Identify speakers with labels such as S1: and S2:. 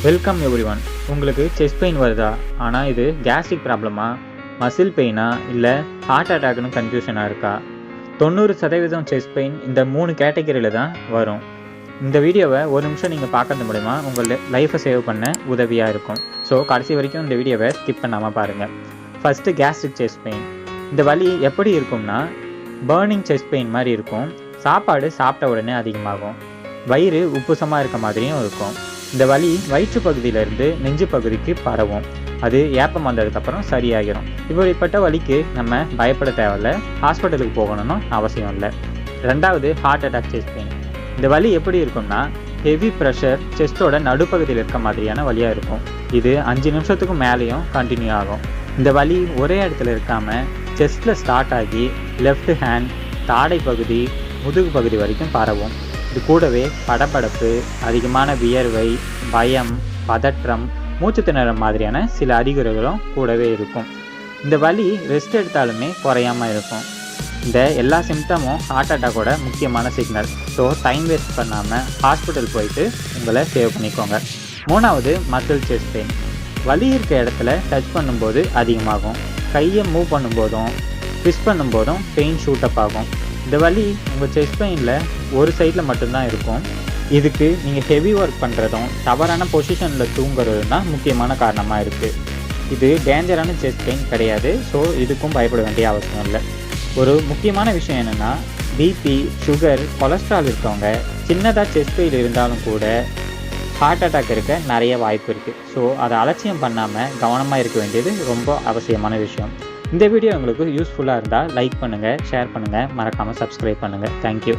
S1: Welcome everyone. உங்களுக்கு chest pain வருதா? ஆனால் இது கேஸ்ட்ரிக் ப்ராப்ளமா, மசில் பெயினா, இல்லை ஹார்ட் அட்டாக்னு கன்ஃபியூஷனாக இருக்கா? 90% செஸ்ட் பெயின் இந்த 3 கேட்டகரியில் தான் வரும். இந்த வீடியோவை ஒரு நிமிஷம் நீங்கள் பார்க்கறது மூலிமா உங்கள் லைஃப்பை சேவ் பண்ண உதவியாக இருக்கும். ஸோ கடைசி வரைக்கும் இந்த வீடியோவை ஸ்கிப் பண்ணாமல் பாருங்கள். First gastric chest pain. இந்த வலி எப்படி இருக்கும்னா, பர்னிங் செஸ்ட் பெயின் மாதிரி இருக்கும். சாப்பாடு சாப்பிட்ட உடனே அதிகமாகும். வயிறு உப்புசமாக இருக்க மாதிரியும் இருக்கும். இந்த வலி வயிற்று பகுதியிலேருந்து நெஞ்சு பகுதிக்கு பரவும். அது ஏப்பம் வந்ததுக்கப்புறம் சரியாகிடும். இப்படிப்பட்ட வலிக்கு நம்ம பயப்பட தேவையில்ல, ஹாஸ்பிட்டலுக்கு போகணும்னு அவசியம் இல்லை. ரெண்டாவது, ஹார்ட் அட்டாக் செஸ்ட் பெயின். இந்த வலி எப்படி இருக்கும்னா, ஹெவி ப்ரெஷர் செஸ்ட்டோட நடுப்பகுதியில் இருக்க மாதிரியான வலியாக இருக்கும். இது 5 நிமிஷத்துக்கு மேலேயும் கண்டினியூ ஆகும். இந்த வலி ஒரே இடத்துல இருக்காமல் செஸ்ட்டில் ஸ்டார்ட் ஆகி லெஃப்ட் ஹேண்ட், தாடை பகுதி, முதுகு பகுதி வரைக்கும் பரவும். இது கூடவே படபடப்பு, அதிகமான வியர்வை, பயம், பதற்றம், மூச்சு திணறல் மாதிரியான சில அறிகுறிகளும் கூடவே இருக்கும். இந்த வலி ரெஸ்ட் எடுத்தாலுமே குறையாமல் இருக்கும். இந்த எல்லா சிம்டமும் ஹார்ட் அட்டாக்கோட முக்கியமான சிக்னல். ஸோ டைம் வேஸ்ட் பண்ணாமல் ஹாஸ்பிட்டல் போயிட்டு உங்களை சேவ் பண்ணிக்கோங்க. மூணாவது, மசில் செஸ்ட் பெயின். வலி இருக்க இடத்துல டச் பண்ணும்போது அதிகமாகும். கையை மூவ் பண்ணும்போதும் ட்விஸ்ட் பண்ணும்போதும் பெயின் ஷூட்டப் ஆகும். இந்த வலி உங்கள் செஸ்ட் பெயினில் ஒரு சைடில் மட்டும்தான் இருக்கும். இதுக்கு நீங்கள் ஹெவி ஒர்க் பண்ணுறதும் தவறான பொசிஷனில் தூங்குறதும் தான் முக்கியமான காரணமாக இருக்குது. இது டேஞ்சரான செஸ்ட் பெயின் கிடையாது. ஸோ இதுக்கும் பயப்பட வேண்டிய அவசியம் இல்லை. ஒரு முக்கியமான விஷயம் என்னென்னா, பிபி, சுகர், கொலஸ்ட்ரால் இருக்கவங்க சின்னதாக செஸ்ட் பெயின் இருந்தாலும் கூட ஹார்ட் அட்டாக் இருக்க நிறைய வாய்ப்பு இருக்குது. ஸோ அதை அலட்சியம் பண்ணாமல் கவனமாக இருக்க வேண்டியது ரொம்ப அவசியமான விஷயம். இந்த வீடியோ உங்களுக்கு யூஸ்ஃபுல்லாக இருந்தால் லைக் பண்ணுங்கள், ஷேர் பண்ணுங்கள், மறக்காமல் சப்ஸ்கிரைப் பண்ணுங்கள். தேங்க்யூ.